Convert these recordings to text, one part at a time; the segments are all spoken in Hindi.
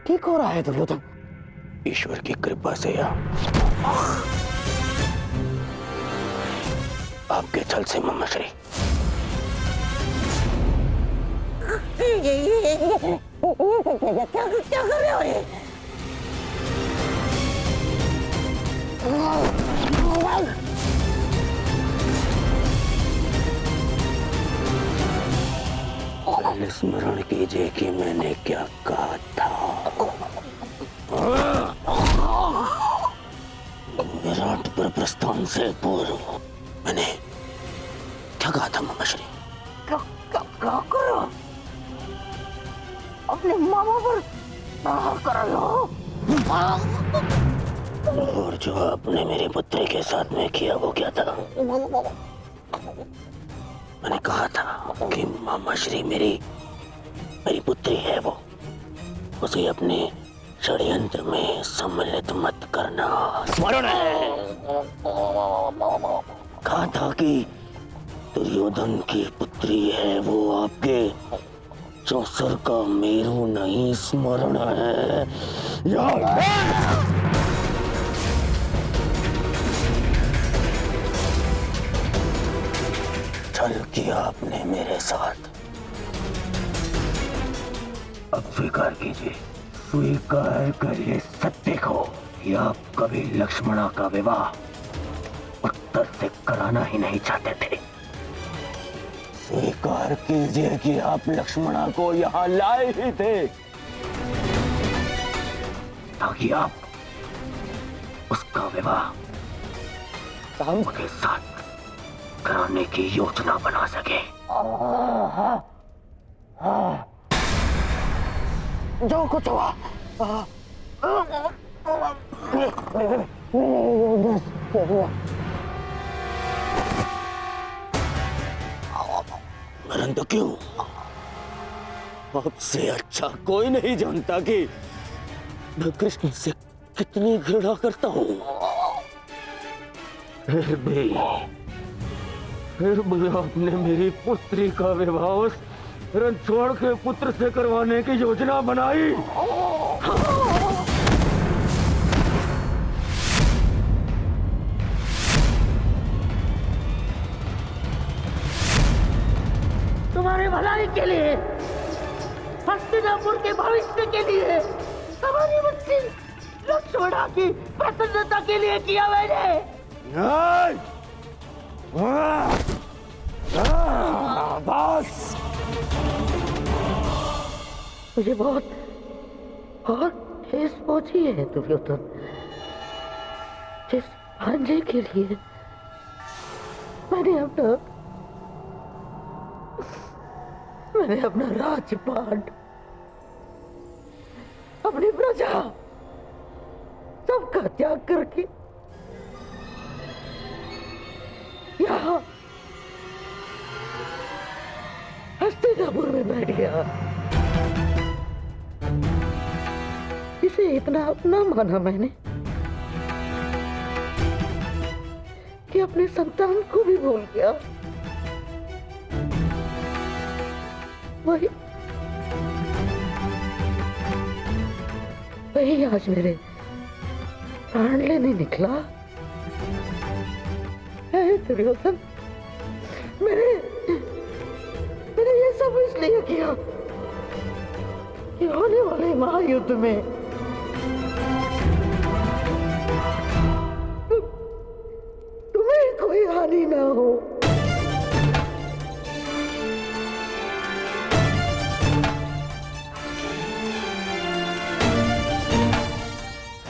ठीक हो रहा है दुर्योधन। ईश्वर की कृपा से या आपके छल से मम्मश्री। क्या कर रहे हो ये? स्मरण कीजिए कि मैंने क्या कहा था। विराट पर प्रस्थान से पूर्व मैंने क्या कहा था मम्मश्री? क्या करो? अपने मामा पर प्रहार कर रहे हो? और जो आपने मेरे पुत्री के साथ में किया वो क्या था? मैंने कहा था कि मामाश्री मेरी पुत्री है, वो उसे अपने षड्यंत्र में सम्मिलित मत करना। स्मरण है। कहा था कि दुर्योधन की पुत्री है, वो आपके चौसर का मेरू नहीं। स्मरण है। छल किया आपने मेरे साथ। अब स्वीकार कीजिए, स्वीकार करिए सत्य को कि आप कभी लक्ष्मणा का विवाह उत्तर से कराना ही नहीं चाहते थे। स्वीकार कीजिए कि आप लक्ष्मणा को यहाँ लाए ही थे ताकि आप उसका विवाह राम के साथ कराने की योजना बना सके। जो कुछ हुआ मरण तो क्यों? आपसे अच्छा कोई नहीं जानता कि मैं कृष्ण से कितनी घृणा करता हूं। फिर भी आपने मेरी पुत्री का विवाह उस रणछोड़ के पुत्र से करवाने की योजना बनाई। तुम्हारे भलाई के लिए, हस्तिनापुर के भविष्य के लिए, हमारी बच्ची लक्ष्मणा की प्रसन्नता के लिए किया मैंने। बस मुझे बहुत ठेस पहुंची है दुर्योधन। जिस भांजे के लिए मैंने अपना राजपाट, अपनी प्रजा सबका त्याग करके यहाँ हस्तिनापुर में बैठ गया, इसे इतना अपना माना मैंने कि अपने संतान को भी भूल गया। वही आज मेरे प्राण लेने निकला है दुर्योधन। मैंने ये सब इसलिए किया कि होने वाले महायुद्ध में तुम्हें कोई हानि ना हो।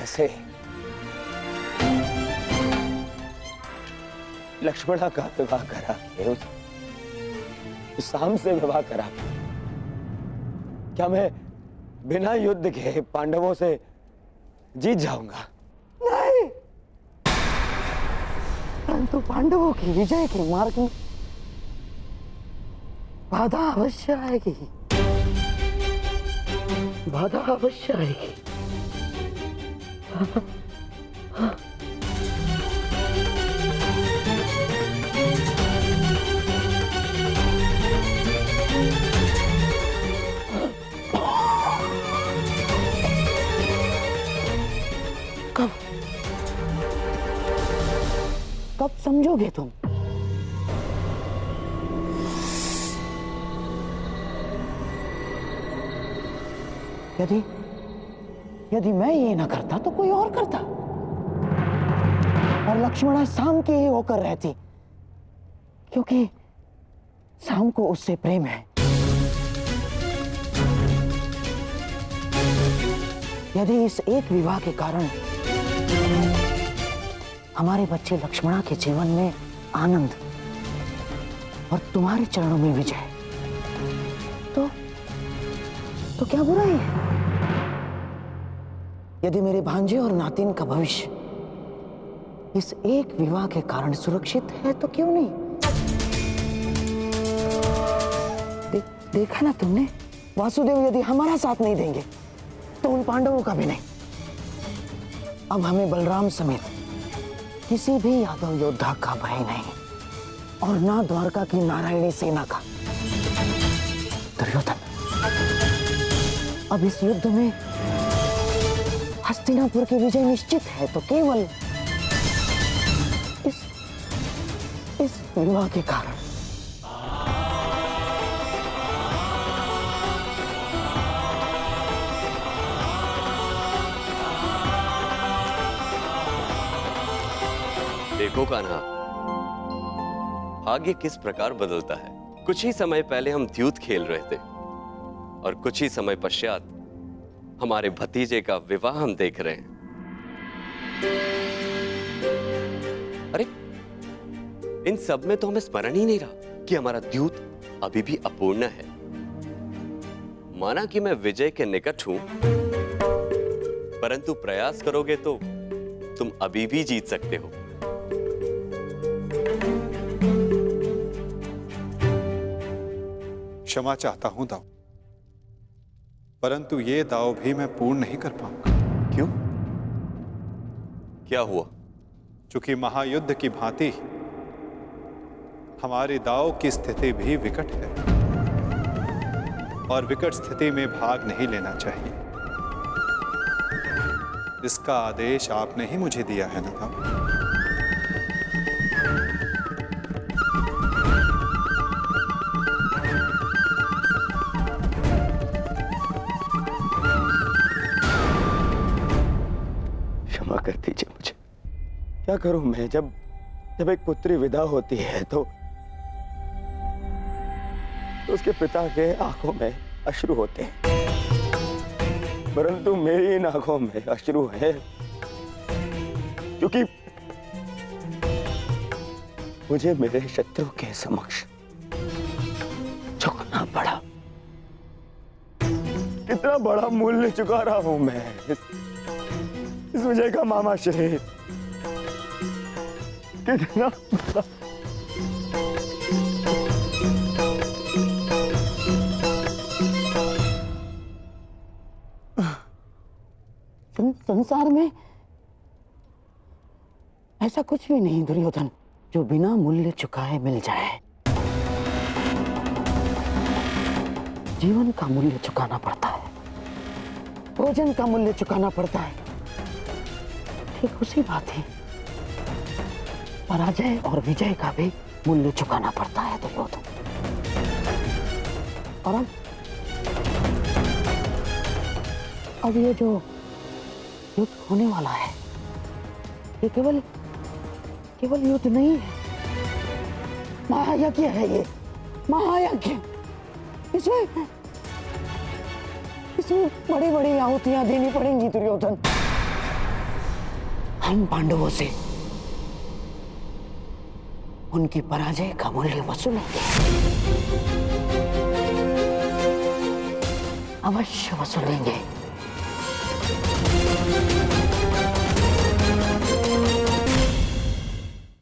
ऐसे लक्ष्मणा का विवाह करा के उस शाम से विवाह करा, क्या मैं बिना युद्ध के पांडवों से जीत जाऊंगा? नहीं, परंतु पांडवों की विजय के मार्ग में बाधा अवश्य आएगी, बाधा अवश्य आएगी। समझोगे तुम? यदि यदि मैं ये ना करता तो कोई और करता, और लक्ष्मणा शाम की ही होकर रहती, क्योंकि शाम को उससे प्रेम है। यदि इस एक विवाह के कारण हमारे बच्चे लक्ष्मणा के जीवन में आनंद और तुम्हारे चरणों में विजय, तो क्या बुराई है? यदि मेरे भांजे और नातिन का भविष्य इस एक विवाह के कारण सुरक्षित है तो क्यों नहीं? देखा ना तुमने, वासुदेव यदि हमारा साथ नहीं देंगे तो उन पांडवों का भी नहीं। अब हमें बलराम समेत किसी भी यादव योद्धा का भय नहीं, और ना द्वारका की नारायणी सेना का। दुर्योधन, अब इस युद्ध में हस्तिनापुर की विजय निश्चित है तो केवल इस विवाह के कारण। देखो कान्हा, भाग्य किस प्रकार बदलता है। कुछ ही समय पहले हम द्यूत खेल रहे थे और कुछ ही समय पश्चात हमारे भतीजे का विवाह हम देख रहे हैं। अरे, इन सब में तो हमें स्मरण ही नहीं रहा कि हमारा द्यूत अभी भी अपूर्ण है। माना कि मैं विजय के निकट हूं, परंतु प्रयास करोगे तो तुम अभी भी जीत सकते हो। क्षमा चाहता हूं दाऊ, परंतु ये दाव भी मैं पूर्ण नहीं कर पाऊंगा। क्यों? क्या हुआ? चूंकि महायुद्ध की भांति हमारे दाव की स्थिति भी विकट है, और विकट स्थिति में भाग नहीं लेना चाहिए। इसका आदेश आपने ही मुझे दिया है ना दाऊ? कर दीजिए मुझे। क्या करूं मैं? जब एक पुत्री विदा होती है तो उसके पिता के आंखों में अश्रु होते हैं, परंतु मेरी इन आंखों में अश्रु है क्योंकि मुझे मेरे शत्रु के समक्ष झुकना पड़ा। कितना बड़ा मूल्य चुका रहा हूं मैं इस विजय का, मामा श्री। कितना बड़ा। संसार में ऐसा कुछ भी नहीं दुर्योधन जो बिना मूल्य चुकाए मिल जाए। जीवन का मूल्य चुकाना पड़ता है, भोजन का मूल्य चुकाना पड़ता है। ठीक उसी बात है, पराजय और विजय का भी मूल्य चुकाना पड़ता है दुर्योधन। और अब ये जो युद्ध होने वाला है, ये केवल युद्ध नहीं है, महायज्ञ है। ये महायज्ञ, इसमें बड़ी बड़ी आहुतियां देनी पड़ेंगी दुर्योधन। हम पांडवों से उनकी पराजय का मूल्य वसूलेंगे, अवश्य वसूलेंगे।